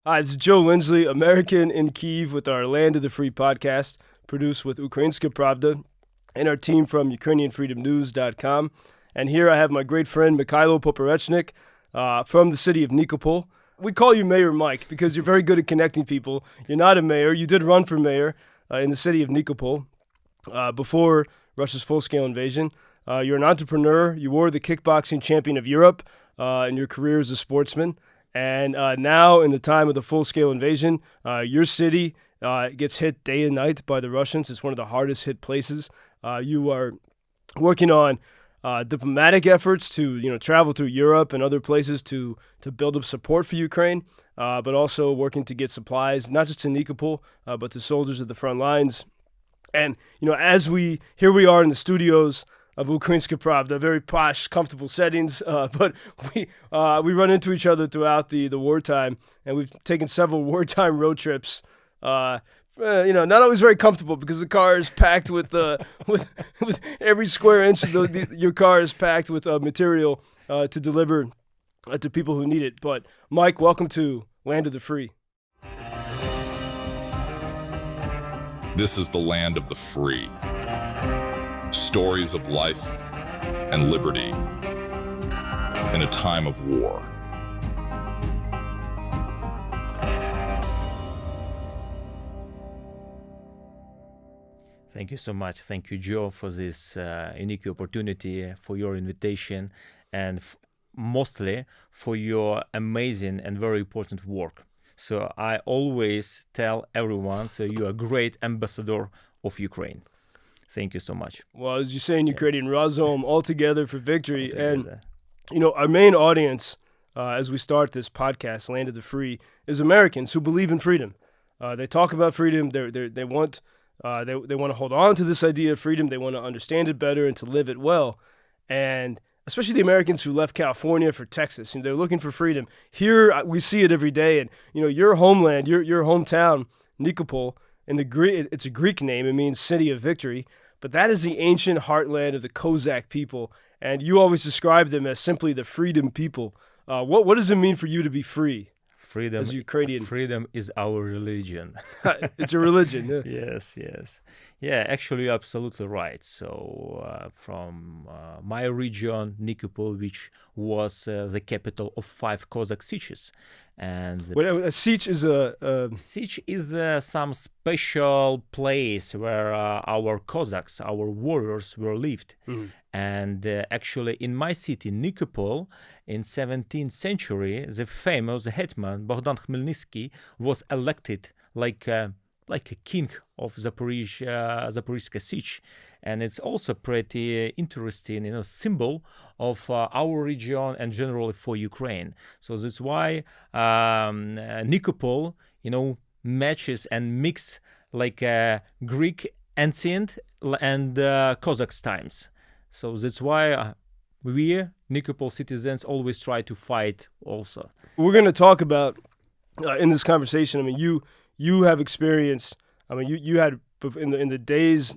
Hi, this is Joe Lindsley, American in Kyiv with our Land of the Free podcast, produced with Ukrainska Pravda and our team from UkrainianFreedomNews.com. And here I have my great friend Michael Poperechnyuk from the city of Nikopol. We call you Mayor Mike because you're very good at connecting people. You're not a mayor. You did run for mayor in the city of Nikopol before Russia's full-scale invasion. You're an entrepreneur. You were the kickboxing champion of Europe in your career as a sportsman. And now, in the time of the full-scale invasion, your city gets hit day and night by the Russians. It's one of the hardest hit places. You are working on diplomatic efforts to, travel through Europe and other places to build up support for Ukraine, but also working to get supplies, not just to Nikopol, but to soldiers at the front lines. And, here we are in the studios of Ukrainska Pravda, very posh, comfortable settings, but we run into each other throughout the wartime, and we've taken several wartime road trips. Not always very comfortable because the car is packed with every square inch of your car is packed with material to deliver to people who need it. But Mike, welcome to Land of the Free. This is the land of the free. Stories of life and liberty in a time of war. Thank you so much. Thank you, Joe, for this unique opportunity, for your invitation, and mostly for your amazing and very important work. So I always tell everyone, so you are a great ambassador of Ukraine. Thank you so much. Well, as you say in Ukrainian, Razom, all together for victory. And, our main audience, as we start this podcast, Land of the Free, is Americans who believe in freedom. They talk about freedom. They want to hold on to this idea of freedom. They want to understand it better and to live it well. And especially the Americans who left California for Texas, they're looking for freedom. Here, we see it every day. And, your homeland, your hometown, Nikopol, it's a Greek name. It means city of victory. But that is the ancient heartland of the Cossack people. And you always describe them as simply the freedom people. What does it mean for you to be free? Freedom, as Ukrainian. Freedom is our religion. It's a religion. Yeah. Yes. Yeah, actually, you're absolutely right. So from my region, Nikopol, which was the capital of 5 Cossack sieges. And a siege is siege is some special place where our Cossacks, our warriors, were lived. Mm-hmm. And actually, in my city, Nikopol, in 17th century, the famous hetman Bogdan Khmelnytsky was elected like a king of Zaporizhzhia siege. And it's also pretty interesting, symbol of our region and generally for Ukraine. So that's why Nikopol, matches and mix like Greek ancient and Cossack times. So that's why we, Nikopol citizens, always try to fight also. We're going to talk about, in this conversation, you have experience, you had, in the days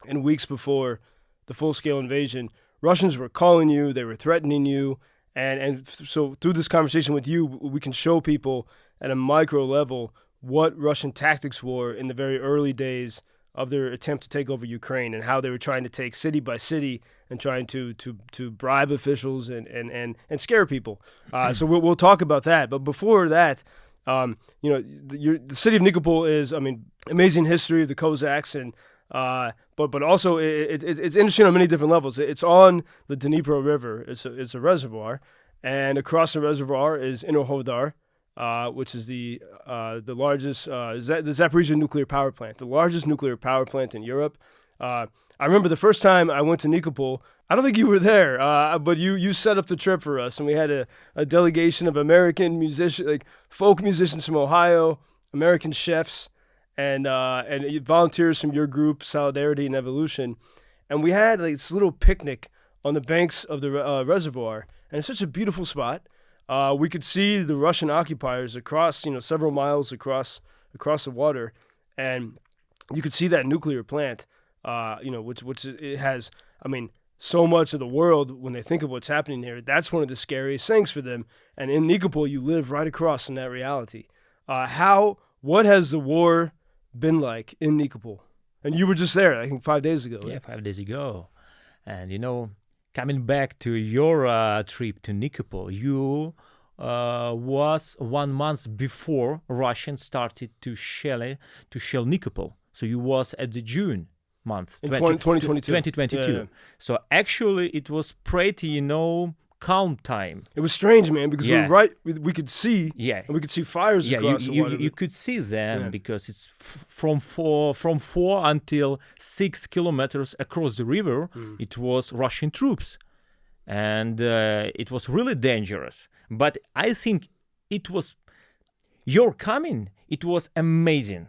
and weeks before the full-scale invasion, Russians were calling you, they were threatening you, and so through this conversation with you, we can show people at a micro level what Russian tactics were in the very early days of their attempt to take over Ukraine and how they were trying to take city by city and trying to bribe officials and scare people. So we'll talk about that. But before that, the city of Nikopol is, amazing history of the Cossacks, and but also it's interesting on many different levels. It's on the Dnipro River. It's a reservoir, and across the reservoir is Enerhodar, which is the largest, the Zaporizhzhia nuclear power plant, the largest nuclear power plant in Europe. I remember the first time I went to Nikopol, I don't think you were there, but you set up the trip for us, and we had a delegation of American musicians, like folk musicians from Ohio, American chefs, and volunteers from your group, Solidarity and Evolution. And we had this little picnic on the banks of the reservoir, and it's such a beautiful spot. We could see the Russian occupiers across, several miles across the water, and you could see that nuclear plant, which it has. So much of the world, when they think of what's happening here, that's one of the scariest things for them. And in Nikopol, you live right across from that reality. What has the war been like in Nikopol? And you were just there, I think, 5 days ago. Yeah, 5 days ago. And, coming back to your trip to Nikopol, you was 1 month before Russians started to shell Nikopol. So you was at the June month. In 2022. 2022. Yeah. So actually it was pretty, calm time. It was strange, man, because we were right. We could see. Yeah. And we could see fires across the water. You could see them because it's from 4 until 6 kilometers across the river. It was Russian troops, and it was really dangerous. But I think it was your coming. It was amazing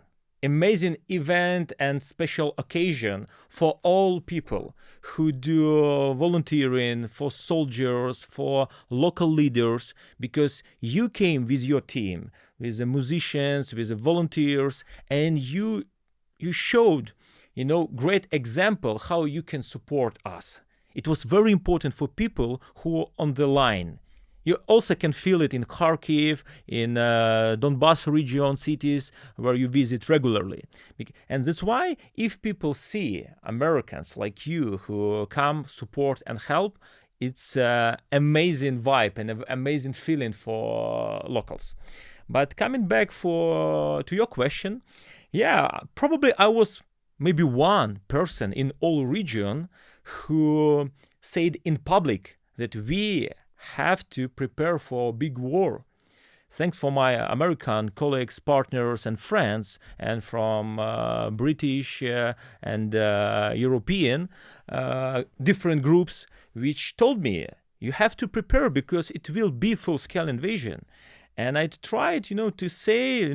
event and special occasion for all people who do volunteering, for soldiers, for local leaders, because you came with your team, with the musicians, with the volunteers, and you showed, great example how you can support us. It was very important for people who are on the line. You also can feel it in Kharkiv, in Donbas region cities where you visit regularly. And that's why if people see Americans like you who come, support and help, it's an amazing vibe and an amazing feeling for locals. But coming back to your question, probably I was maybe one person in all region who said in public that we have to prepare for a big war. Thanks for my American colleagues, partners and friends, and from British and European different groups, which told me, you have to prepare because it will be full-scale invasion. And I tried, to say,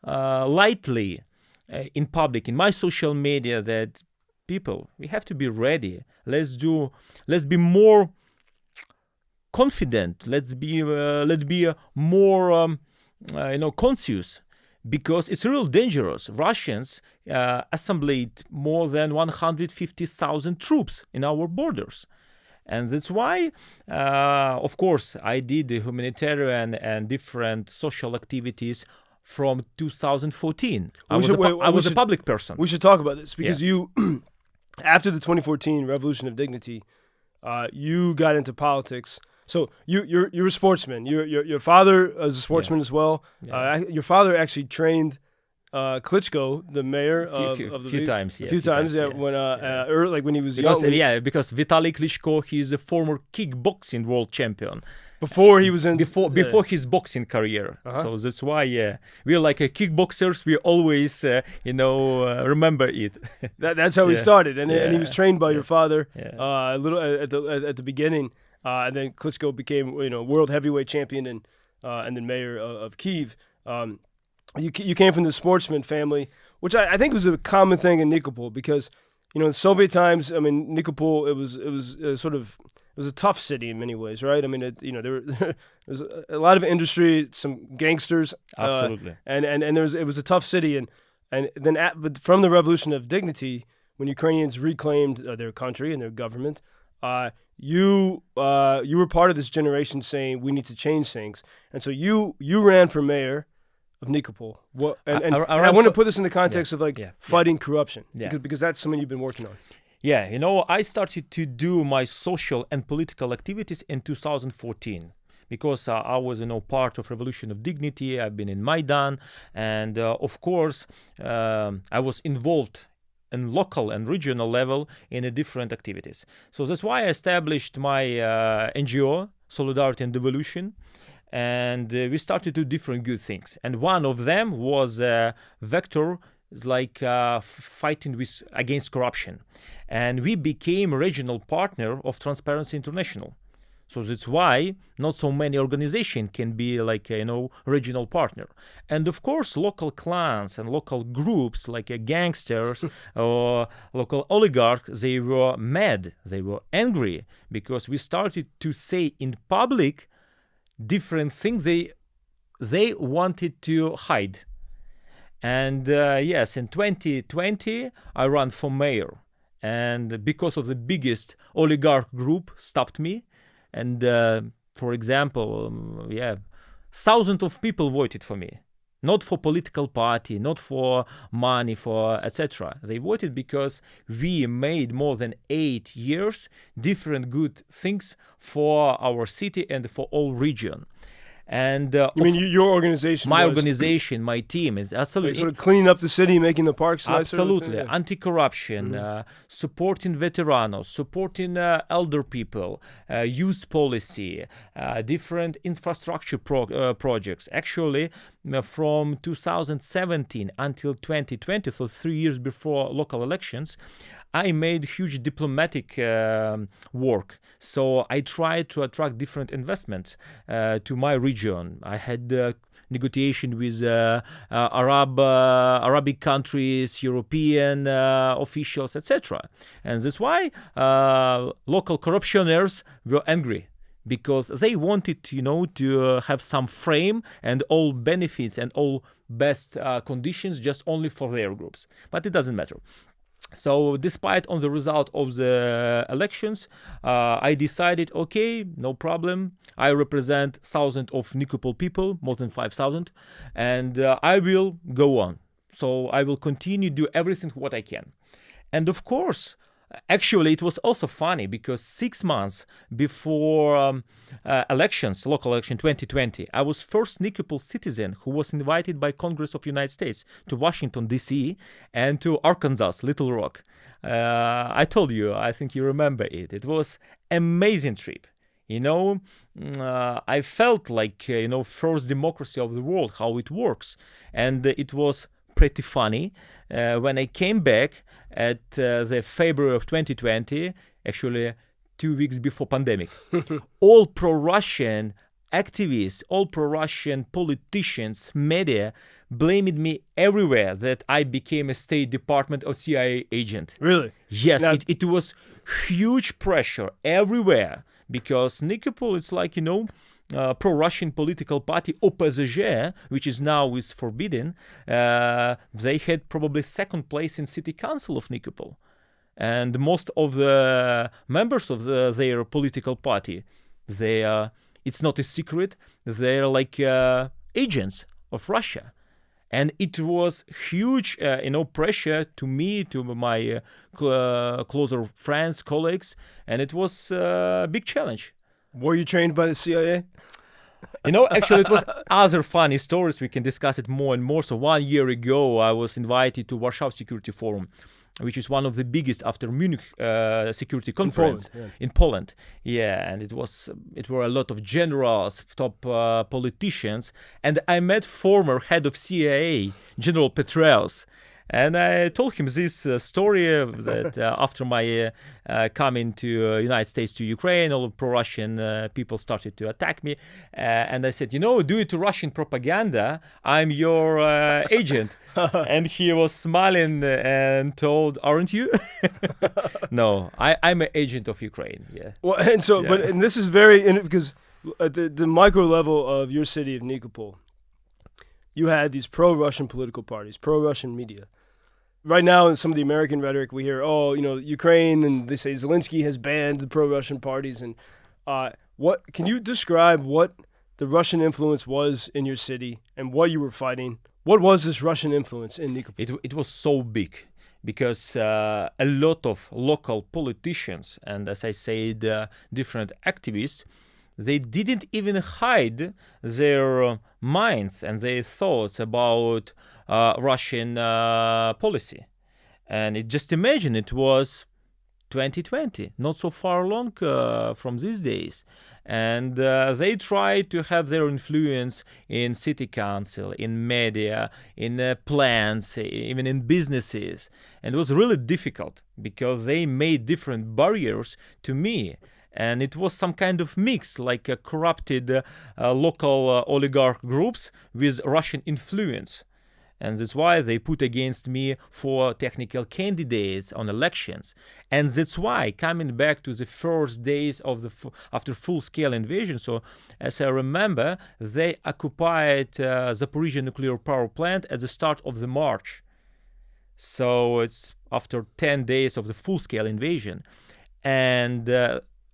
lightly in public, in my social media, that people, we have to be ready. Let's be more confident. Let's be more conscious, because it's real dangerous. Russians assembled more than 150,000 troops in our borders. And that's why, of course, I did the humanitarian and different social activities from 2014. I was a public person. We should talk about this because you, after the 2014 Revolution of Dignity, you got into politics. So you're a sportsman. Your father is a sportsman as well. Yeah. Your father actually trained Klitschko, the mayor of the few times. a few times. When he was young. Because Vitaly Klitschko, he is a former kickboxing world champion. Before he was in before his boxing career. So that's why we're like kickboxers. We always remember it. That's how he started, and he was trained by your father a little at the beginning. And then Klitschko became, world heavyweight champion and then mayor of Kyiv. You came from the sportsman family, which I think was a common thing in Nikopol because, in Soviet times, Nikopol it was a tough city in many ways, right? There was a lot of industry, some gangsters, absolutely, and it was a tough city, and then but from the Revolution of Dignity, when Ukrainians reclaimed their country and their government. You were part of this generation saying we need to change things, and so you ran for mayor of Nikopol. I want to put this in the context of fighting corruption, because that's something you've been working on. I started to do my social and political activities in 2014. Because I was, part of Revolution of Dignity. I've been in Maidan, and of course, I was involved in local and regional level in different activities. So that's why I established my NGO, Solidarity and Devolution, and we started to do different good things. And one of them was Vector, fighting against corruption. And we became a regional partner of Transparency International. So that's why not so many organizations can be regional partner. And of course, local clans and local groups like gangsters or local oligarchs, they were mad, they were angry because we started to say in public different things they wanted to hide. And in 2020, I ran for mayor. And because of the biggest oligarch group stopped me, and for example, thousands of people voted for me. Not for political party, not for money, for etc. They voted because we made more than 8 years different good things for our city and for all region. And you mean your organization? My organization, my team is absolutely sort of cleaning up the city, making the parks nicer. Absolutely, anti-corruption, supporting veteranos, supporting elder people, youth policy, different infrastructure projects. Actually, from 2017 until 2020, so 3 years before local elections, I made huge diplomatic work. So I tried to attract different investments to my region. I had negotiation with Arabic countries, European officials, etc. And that's why local corruptioners were angry, because they wanted, to have some frame and all benefits and all best conditions just only for their groups. But it doesn't matter. So despite on the result of the elections, I decided, okay, no problem. I represent thousands of Nikopol people, more than 5,000, and I will go on. So I will continue do everything what I can. And of course, actually, it was also funny because 6 months before elections, local election 2020, I was first Nikopol citizen who was invited by Congress of United States to Washington, D.C. and to Arkansas, Little Rock. I told you, I think you remember it. It was amazing trip. I felt like, first democracy of the world, how it works. And it was pretty funny when I came back at the February of 2020, actually 2 weeks before pandemic. All pro-Russian activists, all pro-Russian politicians, media blamed me everywhere that I became a State Department or CIA agent. Really? Yes, it was huge pressure everywhere because Nikopol, it's like, pro-Russian political party OPZZ, which is now is forbidden, they had probably second place in city council of Nikopol. And most of the members of their political party, it's not a secret, they're like agents of Russia. And it was huge, pressure to me, to my closer friends, colleagues, and it was a big challenge. Were you trained by the CIA? Actually, it was other funny stories. We can discuss it more and more. So 1 year ago, I was invited to Warsaw Security Forum, which is one of the biggest after Munich Security Conference in Poland. Yeah, and it were a lot of generals, top politicians, and I met former head of CIA, General Petraeus. And I told him this story that after my coming to United States to Ukraine, all pro-Russian people started to attack me. And I said, due to Russian propaganda, I'm your agent. And he was smiling and told, aren't you? No, I'm an agent of Ukraine. Yeah. Well, and so, yeah. And this is because at the micro level of your city of Nikopol, you had these pro-Russian political parties, pro-Russian media. Right now, in some of the American rhetoric, we hear, Ukraine, and they say Zelensky has banned the pro-Russian parties. And what can you describe what the Russian influence was in your city and what you were fighting? What was this Russian influence in Nikopol? It was so big because a lot of local politicians and, as I said, different activists, they didn't even hide their minds and their thoughts about Russian policy. And just imagine it was 2020, not so far along from these days. And they tried to have their influence in city council, in media, in plants, even in businesses. And it was really difficult because they made different barriers to me. And it was some kind of mix, like a corrupted local oligarch groups with Russian influence. And that's why they put against me 4 technical candidates on elections. And that's why, coming back to the first days of after full-scale invasion, so as I remember, they occupied Zaporizhzhia nuclear power plant at the start of the March. So it's after 10 days of the full-scale invasion. And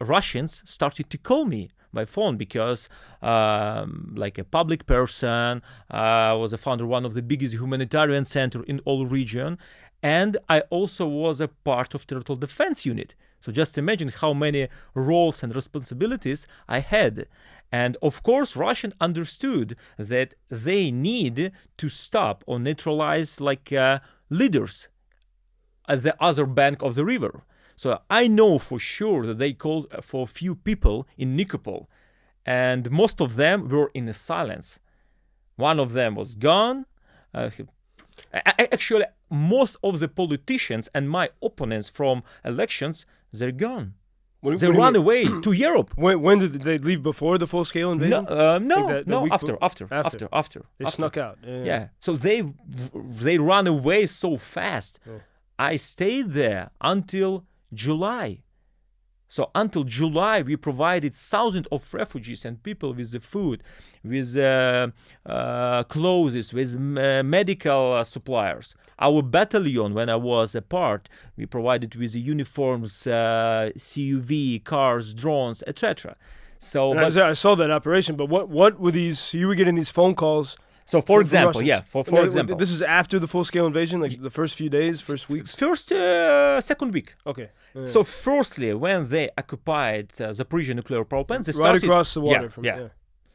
Russians started to call me by phone because, like a public person, I was a founder of one of the biggest humanitarian center in all region, and I also was a part of territorial defense unit. So just imagine how many roles and responsibilities I had. And of course, Russian understood that they need to stop or neutralize like leaders at the other bank of the river. So I know for sure that they called for a few people in Nikopol, and most of them were in the silence. One of them was gone. Actually, most of the politicians and my opponents from elections, they're gone. They run away to Europe. When did they leave? Before the full-scale invasion? After. They snuck out. Yeah. So they run away so fast. Yeah. I stayed there until July. So until July, we provided thousands of refugees and people with the food, with clothes, with medical suppliers. Our battalion, when I was a part, we provided with the uniforms, CUV, cars, drones, etc. So, I saw that operation. But what were these? So you were getting these phone calls. So, for example, example, this is after the full-scale invasion, like the first few days, first weeks. Second week. Okay. Yeah. So, firstly, when they occupied Zaporizhzhia nuclear power plant, they started right across the water from.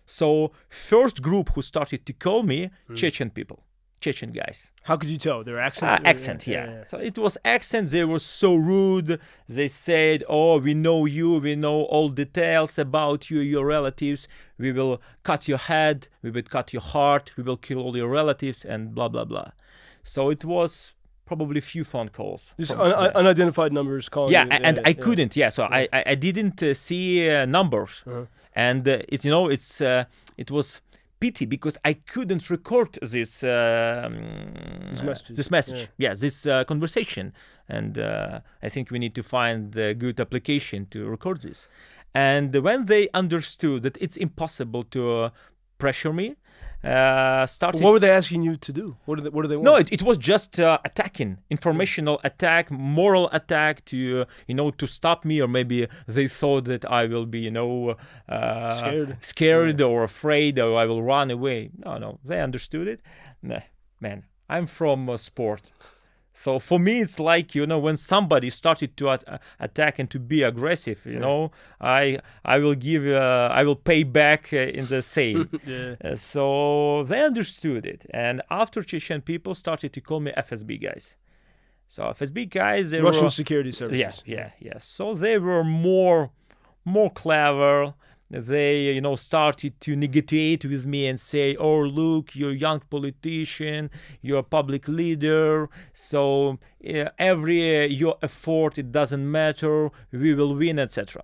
So, first group who started to call me Chechen people, Chechen guys. How could you tell their accent? Accent, yeah. So it was accent. They were so rude. They said, "Oh, we know you. We know all details about you, your relatives. We will cut your head. We will cut your heart. We will kill all your relatives," and blah blah blah. So it was probably a few phone calls. Just unidentified numbers calling. Yeah, and I couldn't. Yeah, so I didn't see numbers, and it was pity because I couldn't record this message. Yeah, this conversation, and I think we need to find a good application to record this. And when they understood that it's impossible to pressure me, started. What were they asking you to do? What do they want? No, it was just attacking, informational attack, moral attack to to stop me, or maybe they thought that I will be scared or afraid, or I will run away. No, they understood it. Nah, man, I'm from sport. So for me, it's like, when somebody started to attack and to be aggressive, I will pay back in the same. So they understood it. And after Chechen people started to call me FSB guys. So FSB guys, they Russian were, security services. Yeah. So they were more clever. They, started to negotiate with me and say, "Oh, look, you're a young politician, you're a public leader, so every your effort, it doesn't matter, we will win," etc.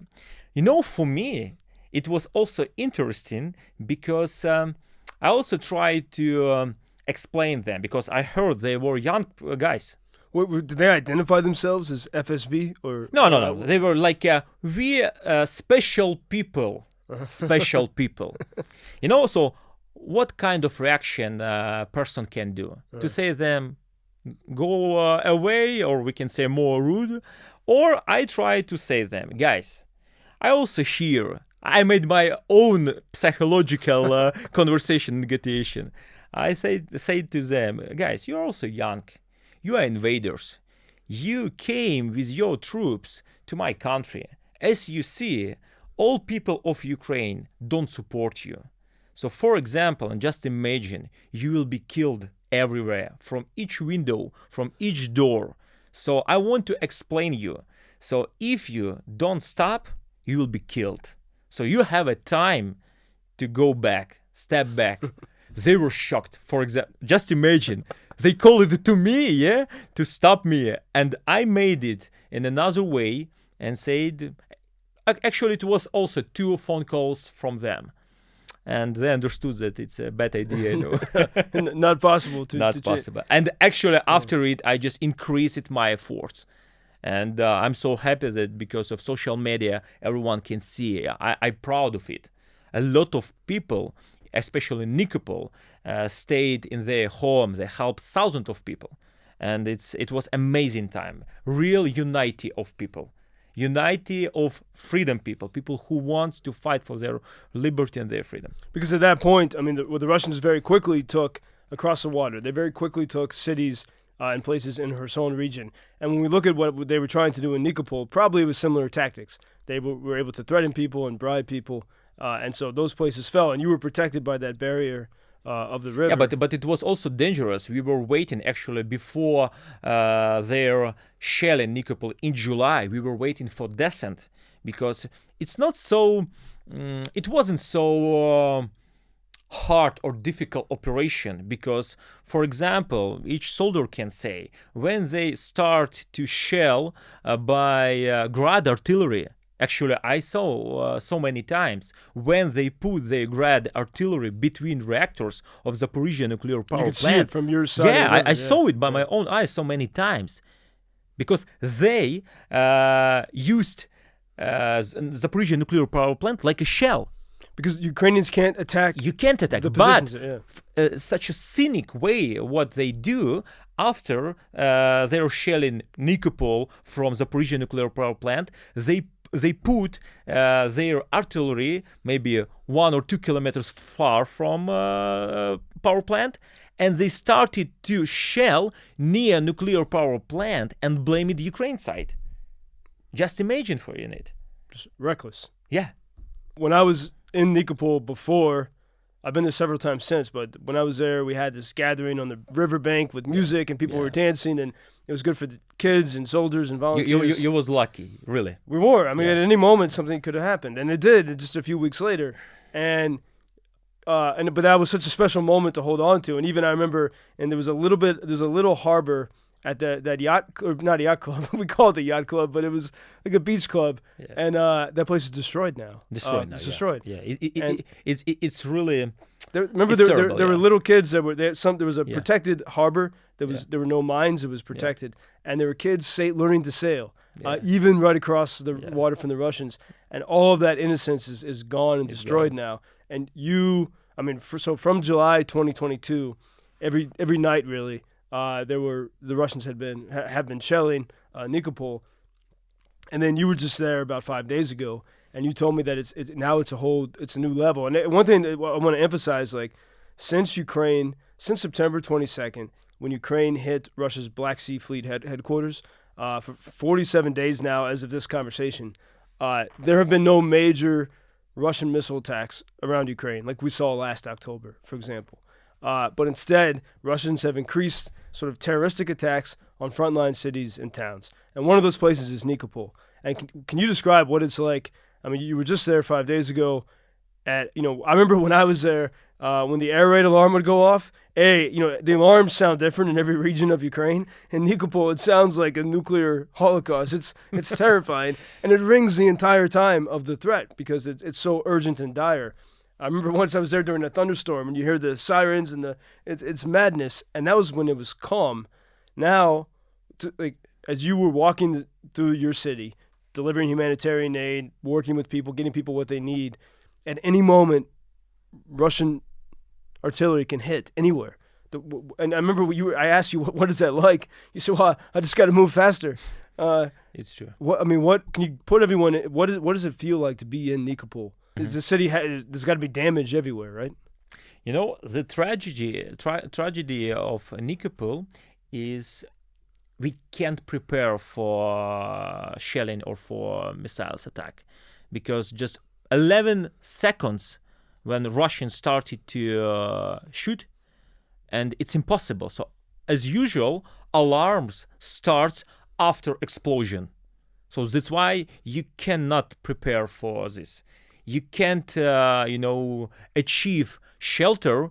For me, it was also interesting because I also tried to explain them, because I heard they were young guys. Did they identify themselves as FSB or? No. They were like, we special people. Special people. So what kind of reaction a person can do? To say them, go away, or we can say more rude, or I try to say them, guys, I also hear, I made my own psychological conversation negotiation. I say to them, guys, you're also young. You are invaders. You came with your troops to my country. As you see, all people of Ukraine don't support you. So, for example, and just imagine, you will be killed everywhere, from each window, from each door. So I want to explain you. So if you don't stop, you will be killed. So you have a time to go back, step back. They were shocked. For example, just imagine, they called it to me, to stop me. And I made it in another way and said, actually, it was also 2 phone calls from them. And they understood that it's a bad idea. Not possible. Not possible. And actually, after it, I just increased my efforts. And I'm so happy that because of social media, everyone can see. I'm proud of it. A lot of people, especially in Nikopol, stayed in their home. They helped thousands of people. And it was amazing time. Real unity of people. unity of freedom people who want to fight for their liberty and their freedom. Because at that point, I mean, the Russians very quickly took across the water. They very quickly took cities and places in Kherson region. And when we look at what they were trying to do in Nikopol, probably it was similar tactics. They were able to threaten people and bribe people, and so those places fell. And you were protected by that barrier of the river. Yeah, but it was also dangerous. We were waiting actually before their shelling Nikopol in July. We were waiting for descent because it's not so. It wasn't so hard or difficult operation because, for example, each soldier can say when they start to shell by Grad artillery. Actually, I saw so many times when they put the Grad artillery between reactors of Zaporizhia nuclear power you plant. could see it from your side. Yeah, I saw it by my own eyes so many times because they used Zaporizhia nuclear power plant like a shell. Because Ukrainians can't attack. You can't attack, the but positions, such a cynic way what they do after they're shelling Nikopol from Zaporizhia nuclear power plant, they put their artillery maybe 1 or 2 kilometers far from power plant, and they started to shell near nuclear power plant and blame it Ukraine side. Just imagine for you it. Just reckless. Yeah. When I was in Nikopol before, I've been there several times since, but when I was there, we had this gathering on the riverbank with music and people were dancing, and it was good for the kids and soldiers and volunteers. You was lucky, really. We were. I mean, at any moment, something could have happened, and it did just a few weeks later. But that was such a special moment to hold on to. And even I remember, and there's a little harbor at that yacht, or not a yacht club, we call it the yacht club, but it was like a beach club, and that place is destroyed now. It's destroyed. Yeah, it's really. There were little kids that were there. There was a protected harbor. There were no mines. It was protected, and there were kids learning to sail, even right across the water from the Russians. And all of that innocence is gone and destroyed now. And so from July 2022, every night really. The Russians have been shelling Nikopol, and then you were just there about 5 days ago, and you told me that it's a new level. And one thing I want to emphasize, like since September 22nd, when Ukraine hit Russia's Black Sea Fleet headquarters, for 47 days now, as of this conversation, there have been no major Russian missile attacks around Ukraine, like we saw last October, for example. But instead, Russians have increased sort of terroristic attacks on frontline cities and towns. And one of those places is Nikopol. And can you describe what it's like? I mean, you were just there 5 days ago. I remember when I was there, when the air raid alarm would go off, the alarms sound different in every region of Ukraine. In Nikopol, it sounds like a nuclear holocaust. It's terrifying. And it rings the entire time of the threat because it's so urgent and dire. I remember once I was there during a thunderstorm, and you hear the sirens and it's madness, and that was when it was calm. Now, as you were walking through your city, delivering humanitarian aid, working with people, getting people what they need, at any moment, Russian artillery can hit anywhere. And I remember I asked you, what is that like? You said, well, I just got to move faster. It's true. What can you put everyone? What does it feel like to be in Nikopol? Is the city there's got to be damage everywhere, right? The tragedy of Nikopol is we can't prepare for shelling or for missiles attack because just 11 seconds when Russians started to shoot, and it's impossible. So as usual, alarms starts after explosion. So that's why you cannot prepare for this. You can't, achieve shelter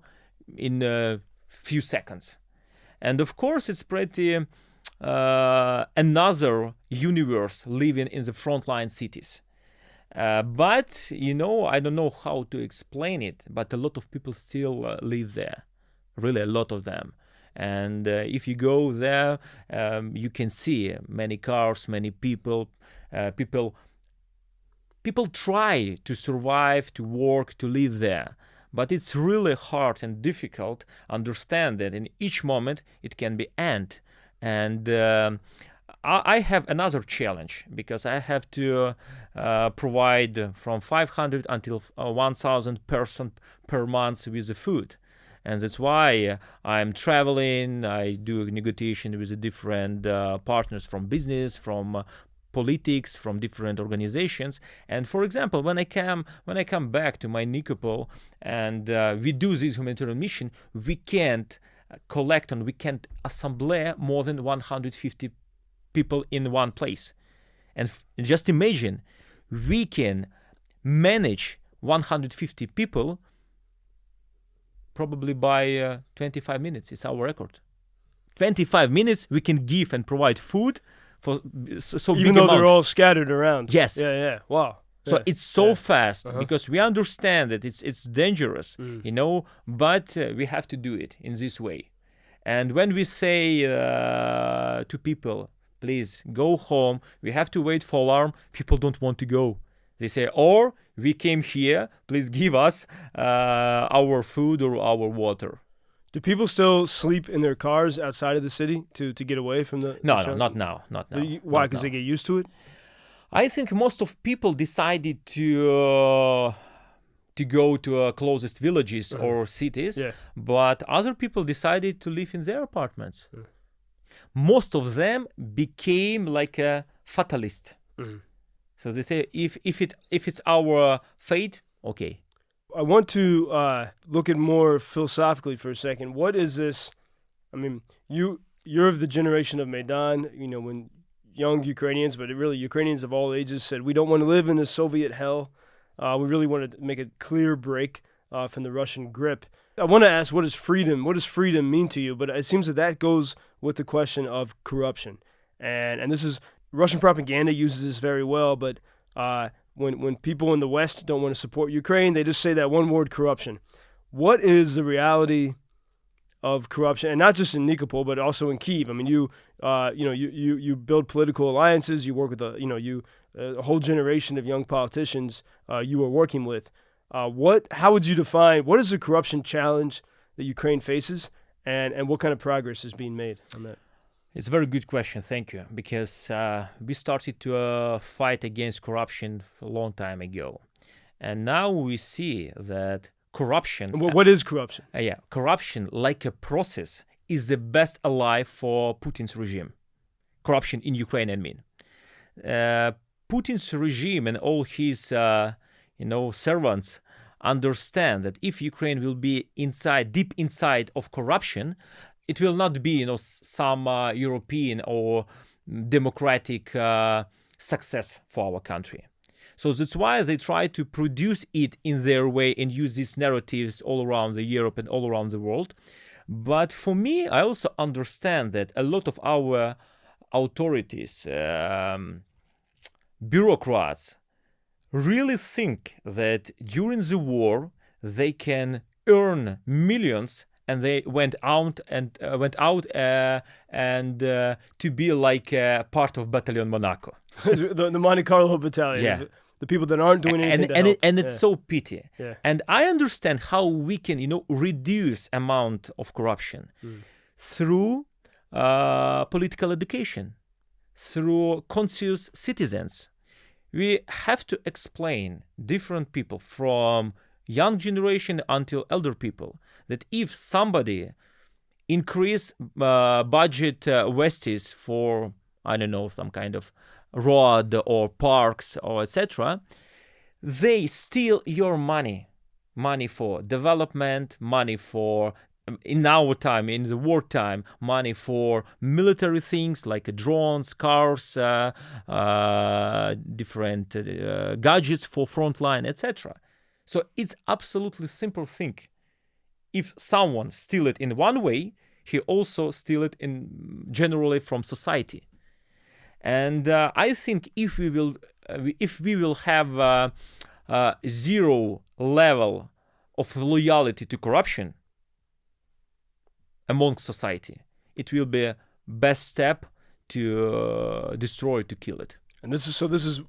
in a few seconds. And of course, it's pretty another universe living in the frontline cities. But, I don't know how to explain it, but a lot of people still live there, really a lot of them. And if you go there, you can see many cars, many people, People try to survive, to work, to live there, but it's really hard and difficult to understand that in each moment it can be end. And I have another challenge because I have to provide from 500 until 1,000 person per month with the food. And that's why I'm traveling. I do negotiation with the different partners from business, from politics, from different organizations. And for example, when I come back to my Nikopol and we do this humanitarian mission, we can't collect and we can't assemble more than 150 people in one place. And just imagine, we can manage 150 people probably by 25 minutes. It's our record. 25 minutes we can give and provide food for so even big though amount. they're all scattered around. Yes. Yeah. Wow. So Yeah. it's so Yeah. fast because we understand that it's dangerous, but we have to do it in this way. And when we say to people, please go home, we have to wait for alarm, people don't want to go. They say, or we came here, please give us our food or our water. Do people still sleep in their cars outside of the city to get away from the? No, the not now. Why? Because they get used to it. I think most of people decided to go to closest villages or cities, but other people decided to live in their apartments. Most of them became like a fatalist. So they say, if it's our fate, okay. I want to look at more philosophically for a second. What is this? I mean, you're of the generation of Maidan. You know, when young Ukrainians, but really Ukrainians of all ages, said we don't want to live in a Soviet hell. We really want to make a clear break from the Russian grip. I want to ask, what is freedom? What does freedom mean to you? But it seems that goes with the question of corruption, and this is Russian propaganda uses this very well. But when people in the West don't want to support Ukraine, they just say that one word: corruption. What is the reality of corruption, and not just in Nikopol, but also in Kyiv? I mean, you build political alliances. You work with a whole generation of young politicians you are working with. How would you define what is the corruption challenge that Ukraine faces, and what kind of progress is being made on that? It's a very good question, thank you, because we started to fight against corruption a long time ago. And now we see that corruption... What is corruption? Corruption, like a process, is the best ally for Putin's regime. Corruption in Ukraine, I mean. Putin's regime and all his servants understand that if Ukraine will be deep inside of corruption, it will not be, some European or democratic success for our country. So that's why they try to produce it in their way and use these narratives all around Europe and all around the world. But for me, I also understand that a lot of our authorities, bureaucrats, really think that during the war they can earn millions. And they went out to be like part of Battalion Monaco, the Monte Carlo battalion, the people that aren't doing anything. And it's so pity. Yeah. And I understand how we can, reduce amount of corruption through political education, through conscious citizens. We have to explain different people from young generation until elder people that if somebody increase budget wastes for, I don't know, some kind of road or parks or etc., they steal your money for development, money for, in our time, in the wartime, money for military things like drones, cars, different gadgets for Frontline, etc. So it's absolutely simple thing. If someone steal it in one way, he also steal it in generally from society. And I think if we will have zero level of loyalty to corruption among society, it will be best step to destroy, to kill it. And this is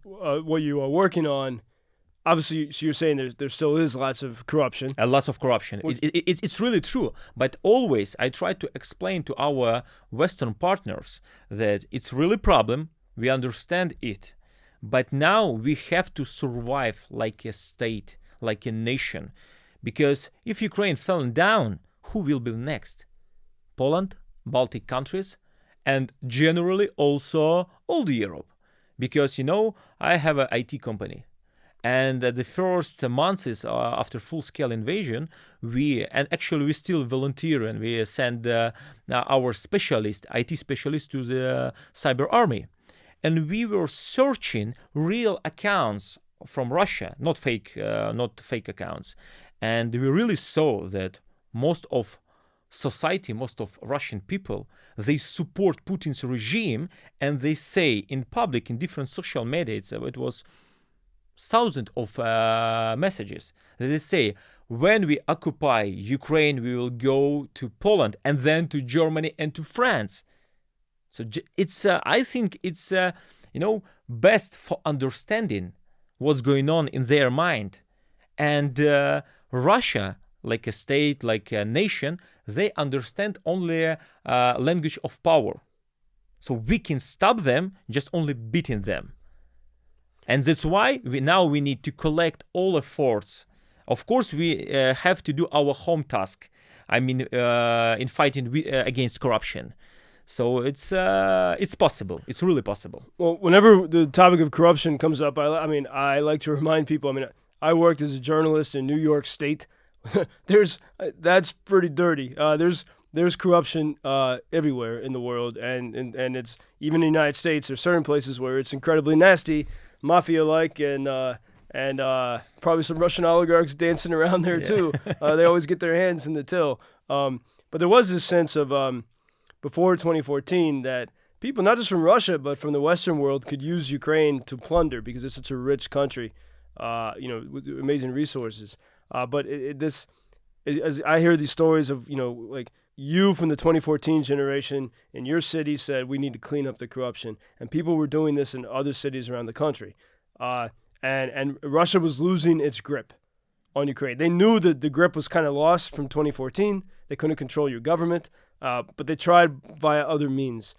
what you are working on. obviously, so you're saying there still is lots of corruption. Lots of corruption. It's really true. But always I try to explain to our Western partners that it's really a problem. We understand it. But now we have to survive like a state, like a nation. Because if Ukraine fell down, who will be next? Poland, Baltic countries, and generally also all Europe. Because, I have an IT company. And the first months after full-scale invasion, we still volunteer and we send our IT specialists to the cyber army. And we were searching real accounts from Russia, not fake accounts. And we really saw that most of society, most of Russian people, they support Putin's regime, and they say in public, in different social media, it was thousands of messages. They say, when we occupy Ukraine, we will go to Poland and then to Germany and to France. So it's, I think it's, best for understanding what's going on in their mind. And Russia, like a state, like a nation, they understand only language of power. So we can stop them just only beating them. And that's why we need to collect all efforts. Of course, we have to do our home task. In fighting against corruption. So it's possible. It's really possible. Well, whenever the topic of corruption comes up, I like to remind people. I worked as a journalist in New York State. That's pretty dirty. There's corruption everywhere in the world, and it's even in the United States. There's certain places where it's incredibly nasty, mafia-like, and probably some Russian oligarchs dancing around there too. They always get their hands in the till. But there was this sense of before 2014 that people, not just from Russia but from the Western world, could use Ukraine to plunder because it's such a rich country, with amazing resources. But as I hear these stories of, like you from the 2014 generation in your city said, we need to clean up the corruption. And people were doing this in other cities around the country. And Russia was losing its grip on Ukraine. They knew that the grip was kind of lost from 2014. They couldn't control your government, but they tried via other means.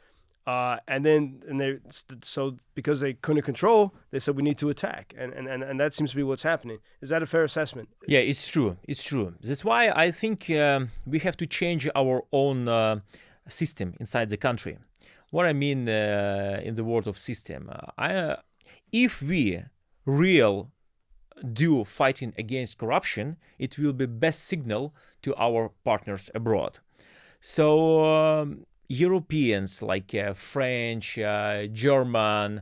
So because they couldn't control, they said we need to attack, and that seems to be what's happening. Is that a fair assessment? Yeah, it's true. It's true. That's why I think we have to change our own system inside the country. What I mean in the word of system, if we do fighting against corruption, it will be best signal to our partners abroad. So. Europeans like French, German,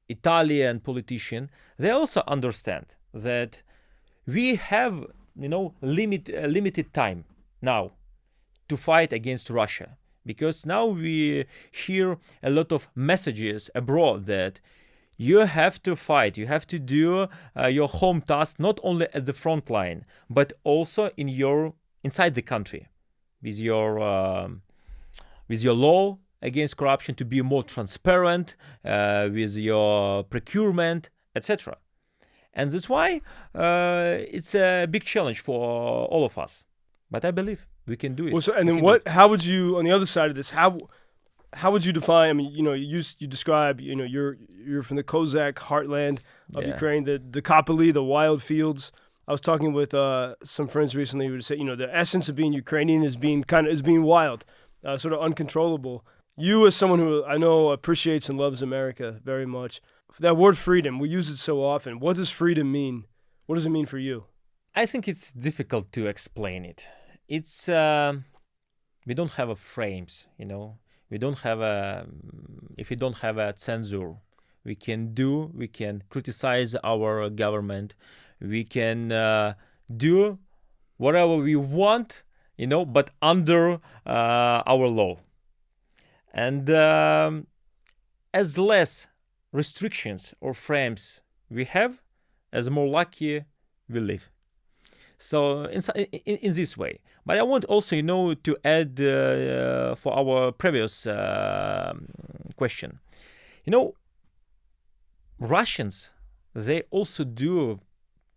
Italian politicians, they also understand that we have, limited time now to fight against Russia, because now we hear a lot of messages abroad that you have to fight, you have to do your home task not only at the front line, but also inside the country with your law against corruption, to be more transparent, with your procurement, etc. And that's why it's a big challenge for all of us. But I believe we can do it. Well, so, and then how would you, on the other side of this, how would you define, you describe, you're from the Cossack heartland of Ukraine, the Nikopol, the wild fields. I was talking with some friends recently who would say, the essence of being Ukrainian is being wild. Sort of uncontrollable. You, as someone who I know appreciates and loves America very much, that word freedom, we use it so often. What does freedom mean? What does it mean for you? I think it's difficult to explain it. It's we don't have a frames, We don't have if we don't have a censor, we can criticize our government. We can do whatever we want, but under our law. And as less restrictions or frames we have, as more lucky we live. So in this way. But I want also, to add for our previous question. Russians, they also do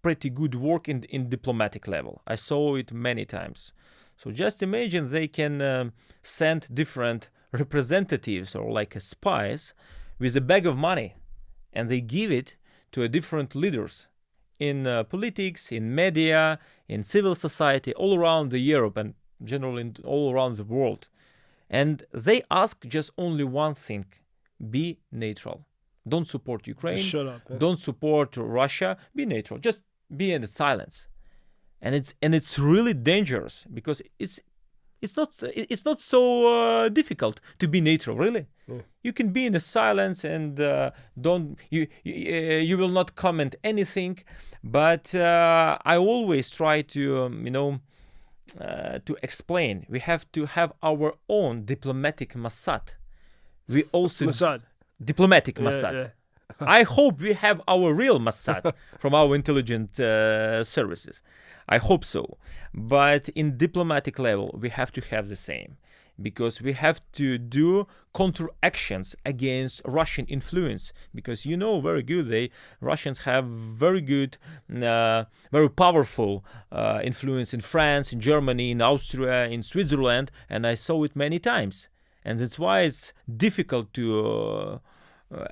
pretty good work in diplomatic level. I saw it many times. So just imagine they can send different representatives or like spies with a bag of money, and they give it to different leaders in politics, in media, in civil society, all around the Europe and generally all around the world. And they ask just only one thing: be neutral. Don't support Ukraine. Just shut up. Don't support Russia. Be neutral. Just be in the silence. And it's really dangerous because it's not so difficult to be neutral. Really, you can be in the silence and you will not comment anything. But I always try to to explain. We have to have our own diplomatic Mossad. We also Mossad. Diplomatic Mossad. Yeah. I hope we have our real Mossad from our intelligence services. I hope so. But in diplomatic level, we have to have the same, because we have to do counteractions against Russian influence. Because very good, Russians have very good, very powerful influence in France, in Germany, in Austria, in Switzerland, and I saw it many times. And that's why it's difficult to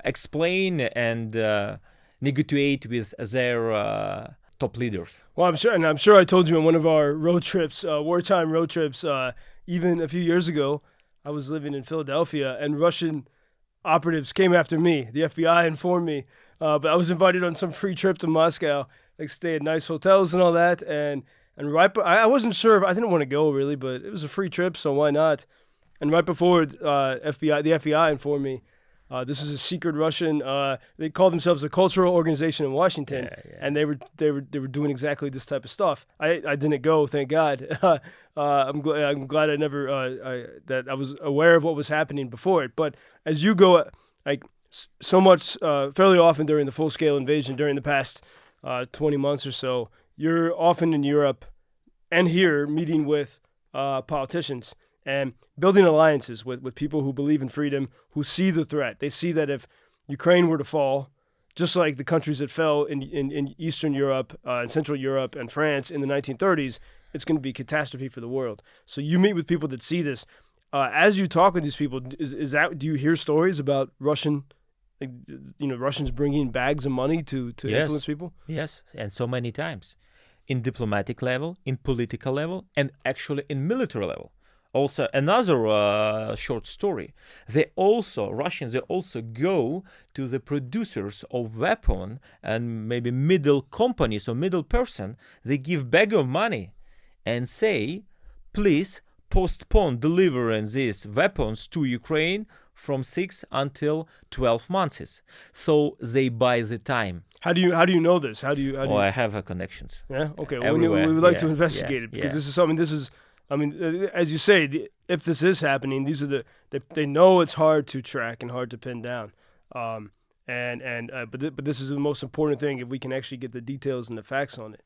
explain and negotiate with their top leaders. Well, I'm sure I told you on one of our road trips, wartime road trips, even a few years ago, I was living in Philadelphia and Russian operatives came after me. The FBI informed me, but I was invited on some free trip to Moscow, like stay at nice hotels and all that. And I wasn't sure I didn't want to go really, but it was a free trip, so why not? And right before the FBI informed me, this is a secret Russian. They call themselves a cultural organization in Washington, and they were doing exactly this type of stuff. I didn't go, thank God. I'm glad I never that I was aware of what was happening before it. But as you go, like so much, fairly often during the full scale invasion, during the past 20 months or so, you're often in Europe and here meeting with politicians and building alliances with people who believe in freedom, who see the threat. They see that if Ukraine were to fall, just like the countries that fell in Eastern Europe, and Central Europe, and France in the 1930s, it's going to be a catastrophe for the world. So you meet with people that see this. As you talk with these people, do you hear stories about Russians bringing bags of money to influence people? Yes, and so many times, in diplomatic level, in political level, and actually in military level. Also, another short story. Russians also go to the producers of weapon and maybe middle companies or middle person. They give bag of money and say, please postpone delivering these weapons to Ukraine from 6 until 12 months. So they buy the time. How do you know this? I have connections. Yeah. Okay. Well, we would like to investigate it because this is something. As you say, if this is happening, these are they know it's hard to track and hard to pin down, but this is the most important thing if we can actually get the details and the facts on it,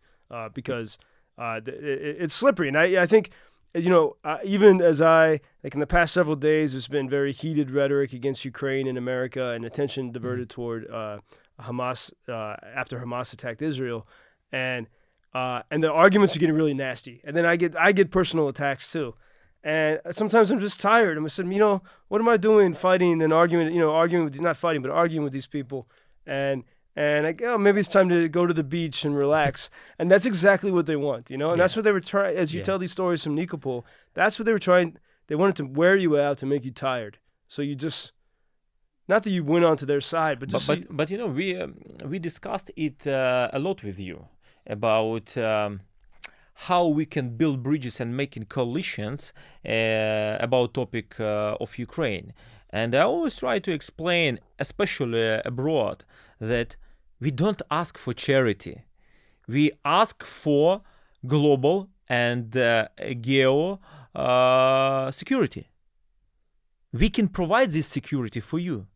because it's slippery. And I think, even as in the past several days, there's been very heated rhetoric against Ukraine and America and attention diverted toward Hamas after Hamas attacked Israel, and the arguments are getting really nasty. And then I get personal attacks too. And sometimes I'm just tired. I'm just saying, what am I doing fighting and arguing with these people? And maybe it's time to go to the beach and relax. And that's exactly what they want, And that's what they were trying, as you tell these stories from Nikopol, that's what they were trying. They wanted to wear you out to make you tired. So you just, not that you went onto their side, but just... But we discussed it a lot with you about how we can build bridges and making coalitions about topic of Ukraine. And I always try to explain, especially abroad, that we don't ask for charity. We ask for global and geo security. We can provide this security for you.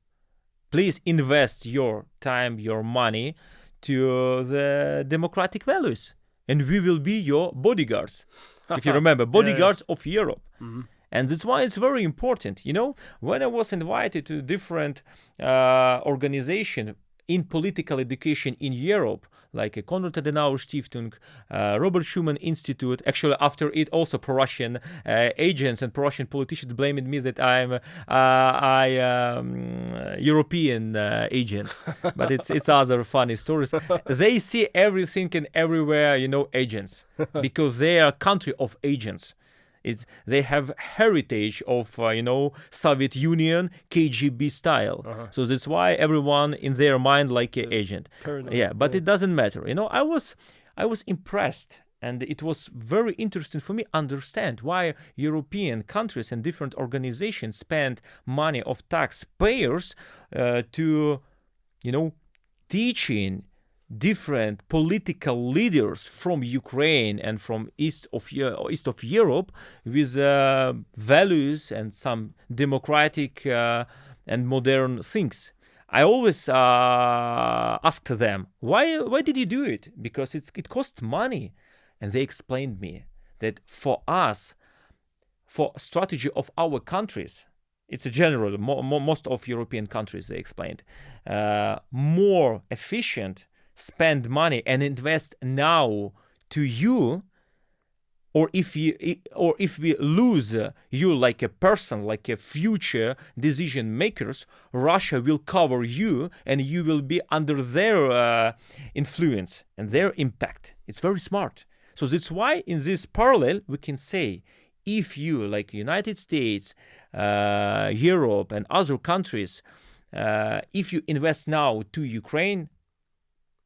Please invest your time, your money to the democratic values, and we will be your bodyguards. If you remember, bodyguards of Europe. Mm-hmm. And that's why it's very important. When I was invited to different organizations, in political education in Europe, like a Konrad Adenauer Stiftung, Robert Schuman Institute. Actually, after it, also pro-Russian agents and pro-Russian politicians blamed me that I'm European agent. But it's other funny stories. They see everything and everywhere, agents, because they are a country of agents. They have heritage of Soviet Union KGB style, so that's why everyone in their mind like an agent. But it doesn't matter. I was impressed, and it was very interesting for me to understand why European countries and different organizations spend money of taxpayers to teaching different political leaders from Ukraine and from east of Europe with values and some democratic and modern things. I always asked them, why did you do it? Because it costs money. And they explained me that for us, for strategy of our countries, it's a general, most of European countries, they explained, more efficient spend money and invest now to you, or if we lose you like a person, like a future decision makers, Russia will cover you and you will be under their influence and their impact. It's very smart. So that's why in this parallel we can say, if you, like United States, Europe and other countries, if you invest now to Ukraine,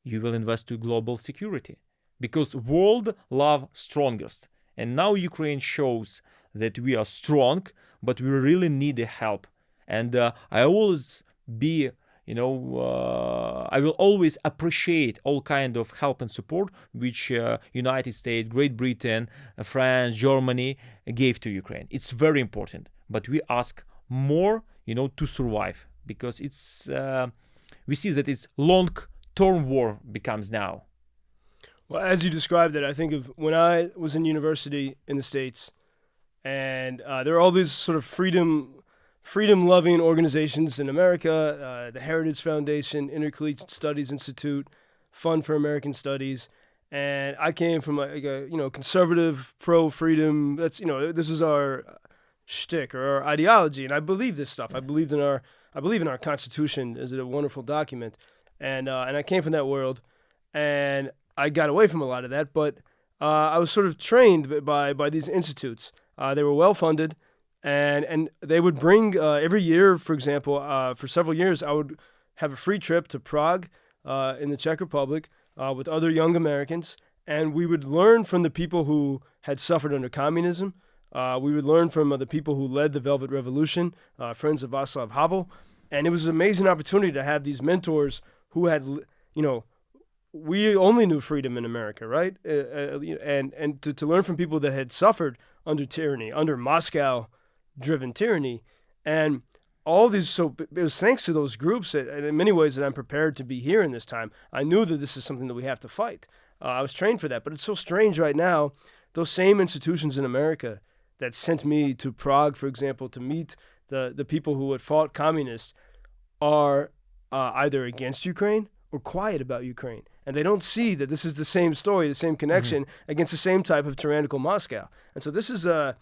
you will invest to global security, because world love strongest. And now Ukraine shows that we are strong, but we really need the help. And I always be, I will always appreciate all kind of help and support which United States, Great Britain, France, Germany gave to Ukraine. It's very important. But we ask more, to survive, because it's we see that it's long-term war becomes now. Well, as you described it, I think of when I was in university in the States, and there are all these sort of freedom-loving organizations in America, the Heritage Foundation, Intercollegiate Studies Institute, Fund for American Studies, and I came from like a conservative, pro-freedom. That's this is our shtick or our ideology, and I believe this stuff. I believe in our Constitution as a wonderful document, and I came from that world, and I got away from a lot of that, but I was sort of trained by these institutes. They were well funded, and they would bring every year, for example, for several years, I would have a free trip to Prague in the Czech Republic with other young Americans, and we would learn from the people who had suffered under communism. We would learn from the people who led the Velvet Revolution, friends of Václav Havel, and it was an amazing opportunity to have these mentors who had, we only knew freedom in America, right? And to learn from people that had suffered under tyranny, under Moscow-driven tyranny, and all these. So it was thanks to those groups, and in many ways, that I'm prepared to be here in this time. I knew that this is something that we have to fight. I was trained for that, but it's so strange right now. Those same institutions in America that sent me to Prague, for example, to meet the people who had fought communists, are either against Ukraine or quiet about Ukraine. And they don't see that this is the same story, the same connection against the same type of tyrannical Moscow. And so this is a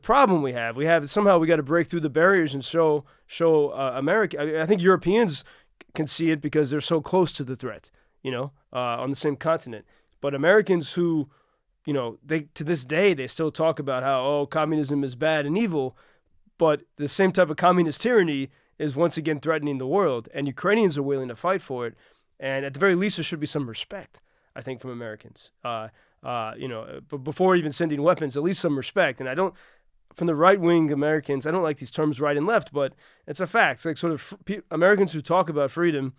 problem we have. Somehow we got to break through the barriers and show America. I think Europeans can see it because they're so close to the threat, on the same continent. But Americans who, they to this day, they still talk about how, communism is bad and evil, but the same type of communist tyranny is once again threatening the world, and Ukrainians are willing to fight for it. And at the very least, there should be some respect, I think, from Americans. But before even sending weapons, at least some respect. And I don't, from the right-wing Americans, I don't like these terms right and left, but it's a fact. It's like sort of Americans who talk about freedom,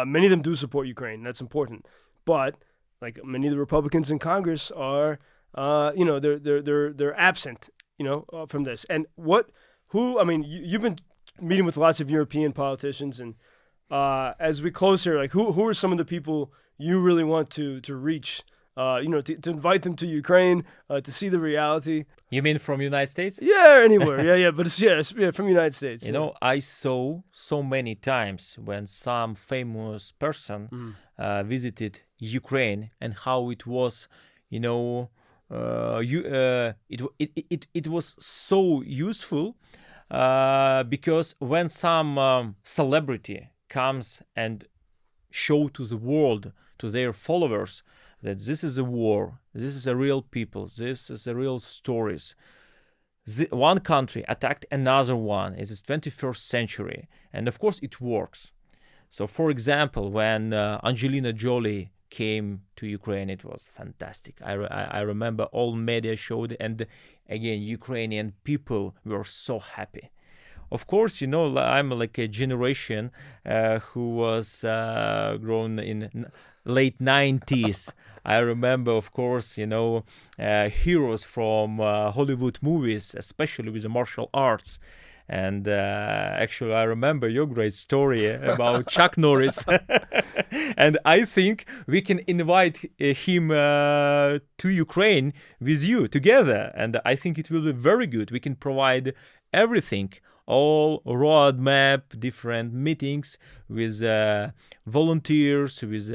many of them do support Ukraine. That's important. But like many of the Republicans in Congress are, they're absent, from this. And you've been meeting with lots of European politicians, and as we close here, like who are some of the people you really want to reach, to invite them to Ukraine, to see the reality? You mean from United States? Yeah, anywhere. Yeah, but it's from the United States. You know, I saw so many times when some famous person visited Ukraine and how it was, you know, it was so useful because when some celebrity comes and show to the world, to their followers, that this is a war, this is a real people, this is a real stories. One country attacked another one. It is 21st century, and of course it works. So, for example, when Angelina Jolie came to Ukraine, it was fantastic. I remember all media showed, and again, Ukrainian people were so happy. Of course, you know, I'm like a generation who was grown in late 90s. I remember, of course, you know, heroes from Hollywood movies, especially with the martial arts. And actually, I remember your great story about Chuck Norris. And I think we can invite him to Ukraine with you together. And I think it will be very good. We can provide everything, all roadmap, different meetings with volunteers, with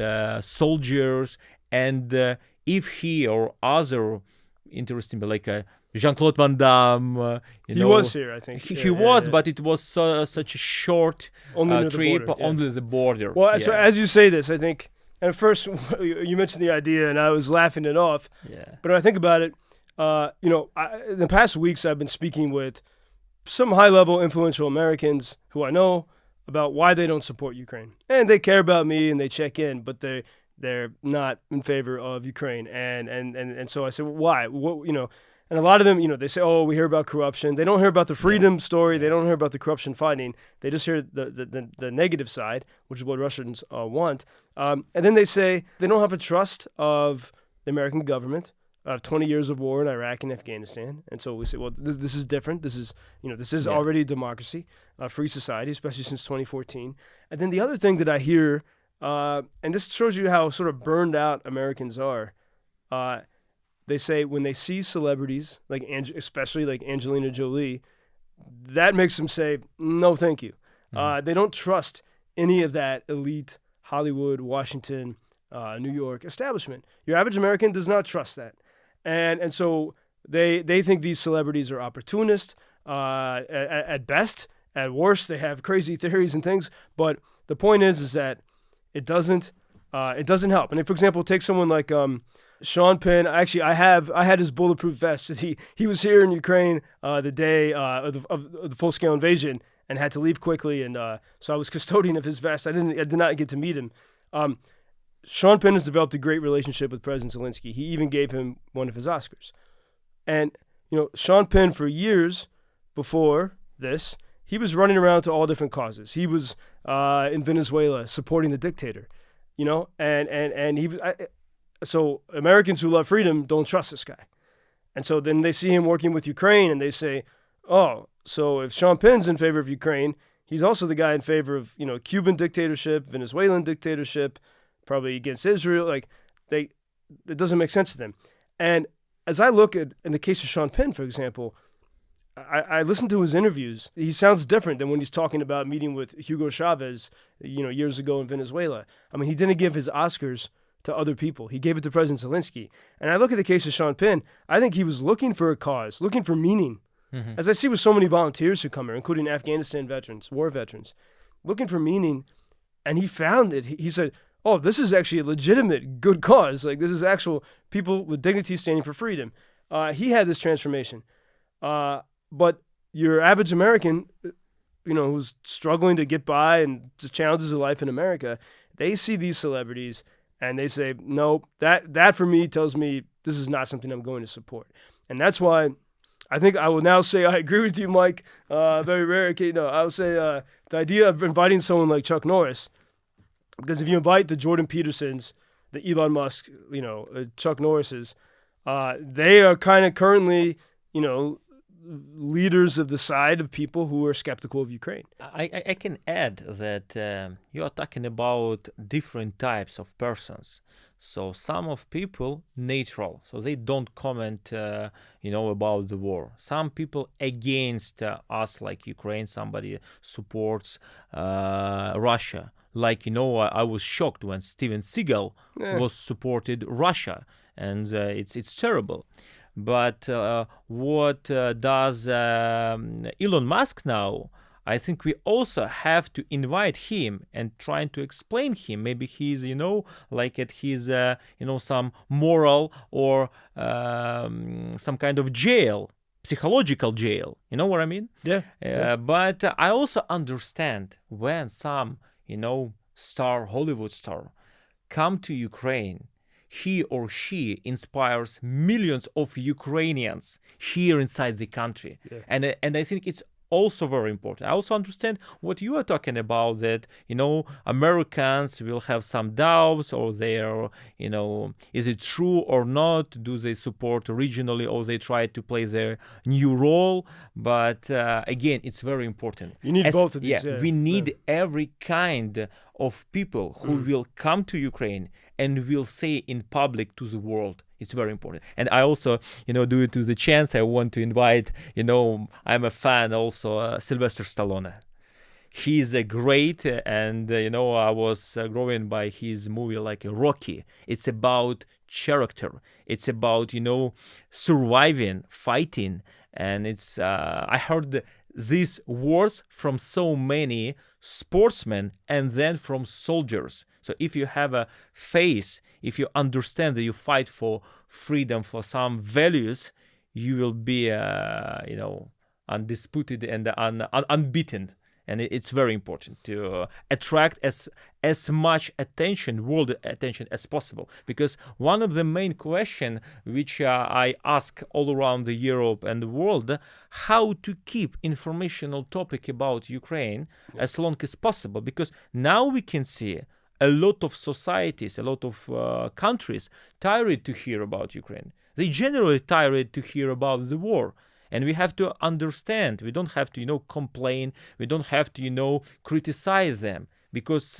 soldiers. And if he or other interesting, like Jean-Claude Van Damme, he was here, I think. He was, but it was such a short trip, only the border. Well, so as you say this, I think, and at first you mentioned the idea, and I was laughing it off. Yeah. But when I think about it, you know, in the past weeks, I've been speaking with some high-level influential Americans who I know about why they don't support Ukraine. And they care about me and they check in, but they're not in favor of Ukraine. And so I said, well, why? What, you know, and a lot of them, you know, they say, oh, we hear about corruption. They don't hear about the freedom story. They don't hear about the corruption fighting. They just hear the negative side, which is what Russians want. And then they say they don't have a trust of the American government. 20 years of war in Iraq and Afghanistan. And so we say, well, this is different. This is, you know, this is already a democracy, a free society, especially since 2014. And then the other thing that I hear, and this shows you how sort of burned out Americans are, they say when they see celebrities, like especially like Angelina Jolie, that makes them say, no, thank you. They don't trust any of that elite Hollywood, Washington, New York establishment. Your average American does not trust that. And so they think these celebrities are opportunists at best. At worst, they have crazy theories and things. But the point is that it doesn't help. And if, for example, take someone like Sean Penn. Actually, I had his bulletproof vest. He was here in Ukraine the day of the full-scale invasion and had to leave quickly. And so I was custodian of his vest. I did not get to meet him. Sean Penn has developed a great relationship with President Zelensky. He even gave him one of his Oscars. And, you know, Sean Penn, for years before this, he was running around to all different causes. He was in Venezuela supporting the dictator, you know, and he was. So Americans who love freedom don't trust this guy. And so then they see him working with Ukraine and they say, oh, so if Sean Penn's in favor of Ukraine, he's also the guy in favor of, you know, Cuban dictatorship, Venezuelan dictatorship, probably against Israel. Like, it doesn't make sense to them. And as I look at, in the case of Sean Penn, for example, I listen to his interviews. He sounds different than when he's talking about meeting with Hugo Chavez, you know, years ago in Venezuela. I mean, he didn't give his Oscars to other people. He gave it to President Zelensky. And I look at the case of Sean Penn, I think he was looking for a cause, looking for meaning. Mm-hmm. As I see with so many volunteers who come here, including Afghanistan veterans, war veterans, looking for meaning, and he found it. He said, oh, this is actually a legitimate good cause. Like, this is actual people with dignity standing for freedom. He had this transformation. But your average American, you know, who's struggling to get by and the challenges of life in America, they see these celebrities and they say, no, that for me tells me this is not something I'm going to support. And that's why I think I will now say I agree with you, Mike. Very rare. You know, I will say the idea of inviting someone like Chuck Norris, because if you invite the Jordan Petersons, the Elon Musk, you know, Chuck Norrises, they are kind of currently, you know, leaders of the side of people who are skeptical of Ukraine. I can add that you are talking about different types of persons. So some of people neutral, so they don't comment, about the war. Some people against us, like Ukraine. Somebody supports Russia. Like I was shocked when Steven Seagal was supported Russia, and it's terrible. But what does Elon Musk now? I think we also have to invite him and trying to explain him. Maybe he's, like at his, some moral or some kind of jail, psychological jail. You know what I mean? Yeah. But I also understand when some, Hollywood star come to Ukraine, he or she inspires millions of Ukrainians here inside the country. Yeah. And I think it's also very important. I also understand what you are talking about, that, Americans will have some doubts, or they are, is it true or not? Do they support regionally, or they try to play their new role? But again, it's very important. You need both of these. Yeah, we need every kind of people who will come to Ukraine and will say in public to the world. It's very important. And I also, due to the chance, I want to invite, I'm a fan also, Sylvester Stallone. He's a great, and, I was growing by his movie like Rocky. It's about character. It's about, surviving, fighting. And it's, I heard these words from so many sportsmen and then from soldiers. So if you have a face, if you understand that you fight for freedom, for some values, you will be, undisputed and unbeaten. And it's very important to attract as much attention, world attention as possible. Because one of the main questions which I ask all around the Europe and the world, how to keep informational topic about Ukraine as long as possible. Because now we can see a lot of societies, a lot of countries tired to hear about Ukraine. They generally tired to hear about the war. And we have to understand, we don't have to, complain, we don't have to, criticize them, because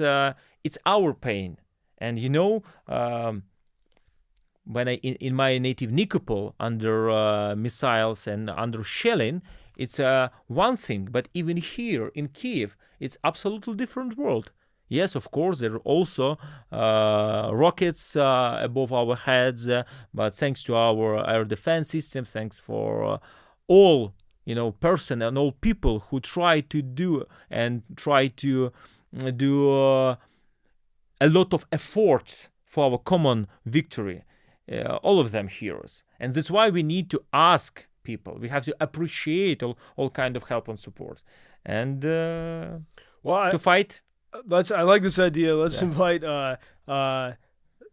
it's our pain. And, when in my native Nikopol, under missiles and under shelling, it's one thing. But even here in Kiev, it's absolutely different world. Yes, of course, there are also rockets above our heads, but thanks to our air defense system, thanks for all, person and all people who try to do a lot of efforts for our common victory, all of them heroes. And that's why we need to ask people. We have to appreciate all kind of help and support. And to fight. I like this idea. Let's invite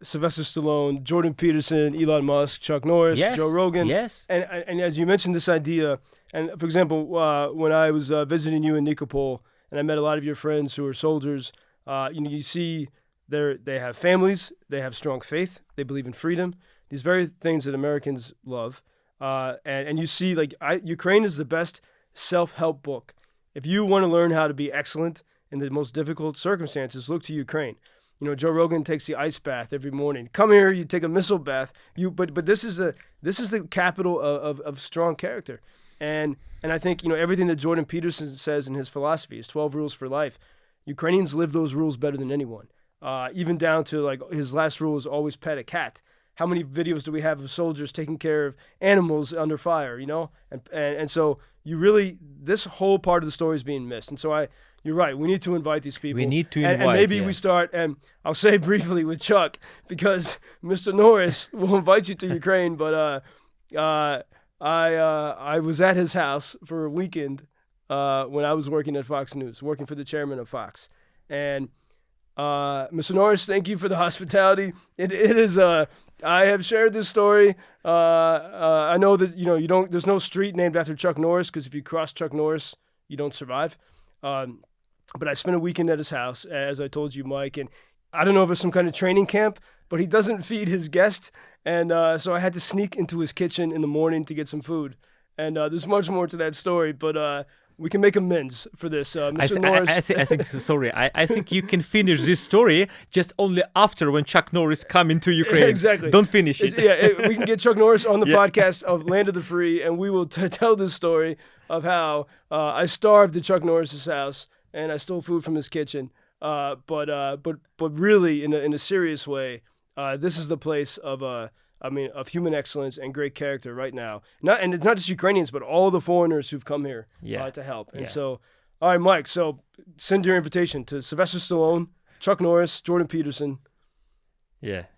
Sylvester Stallone, Jordan Peterson, Elon Musk, Chuck Norris, Joe Rogan. Yes. And as you mentioned this idea, and for example, when I was visiting you in Nikopol, and I met a lot of your friends who are soldiers, you see they have families, they have strong faith, they believe in freedom, these very things that Americans love. And you see, Ukraine is the best self-help book. If you want to learn how to be excellent in the most difficult circumstances, look to Ukraine. Joe Rogan takes the ice bath every morning. Come here, you take a missile bath. But this is the capital of strong character, and I think everything that Jordan Peterson says in his philosophy, his 12 rules for life, Ukrainians live those rules better than anyone. Even down to his last rule is always pet a cat. How many videos do we have of soldiers taking care of animals under fire? And so this whole part of the story is being missed. And so you're right. We need to invite these people. We need to invite, and maybe we start, and I'll say briefly with Chuck, because Mr. Norris will invite you to Ukraine, but I was at his house for a weekend when I was working at Fox News, working for the chairman of Fox. And Mr. Norris, thank you for the hospitality. It is I have shared this story. I know that there's no street named after Chuck Norris, because if you cross Chuck Norris, you don't survive. But I spent a weekend at his house, as I told you, Mike, and I don't know if it's some kind of training camp, but he doesn't feed his guests, and so I had to sneak into his kitchen in the morning to get some food. And there's much more to that story, but we can make amends for this. Mr. Norris. I think sorry. I think you can finish this story just only after when Chuck Norris come into Ukraine. Exactly. Don't finish it. We can get Chuck Norris on the podcast of Land of the Free, and we will tell this story of how I starved at Chuck Norris's house and I stole food from his kitchen. But really, in a serious way, this is the place of human excellence and great character right now. And it's not just Ukrainians, but all the foreigners who've come here to help. And so, all right, Mike, so send your invitation to Sylvester Stallone, Chuck Norris, Jordan Peterson.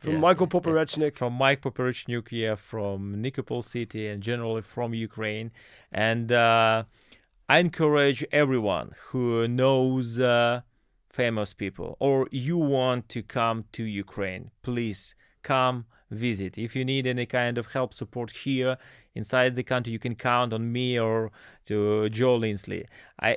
From Michael Poperechnyuk. From Mike Poperechnyuk, from Nikopol city and generally from Ukraine. And I encourage everyone who knows famous people or you want to come to Ukraine, please come visit. If you need any kind of help, support here inside the country, you can count on me or to Joe Lindsley.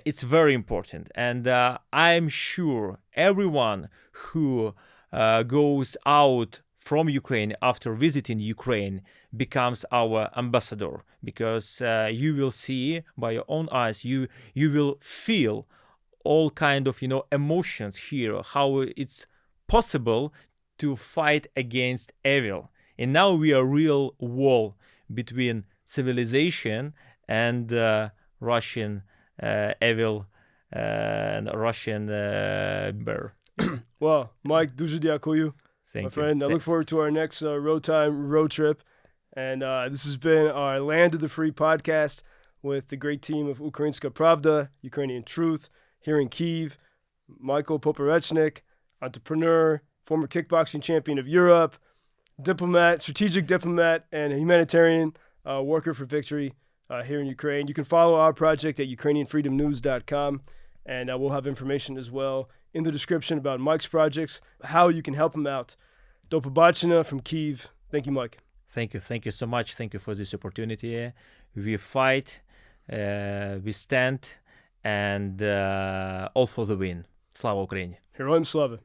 It's very important. And I'm sure everyone who goes out from Ukraine after visiting Ukraine becomes our ambassador, because you will see by your own eyes, you will feel all kind of emotions here, how it's possible to fight against evil. And now we are real wall between civilization and Russian evil and Russian bear. Well, Mike, дуже дякую, my friend. I look forward to our next road trip. And this has been our Land of the Free podcast with the great team of Ukrainska Pravda, Ukrainian Truth, here in Kyiv. Michael Poperechnyuk, entrepreneur, former kickboxing champion of Europe, diplomat, strategic diplomat, and a humanitarian worker for victory here in Ukraine. You can follow our project at UkrainianFreedomNews.com, and we'll have information as well in the description about Mike's projects, how you can help him out. Do побачення from Kyiv. Thank you, Mike. Thank you so much. Thank you for this opportunity. We fight, we stand, and all for the win. Slava Ukraini! Героям слава!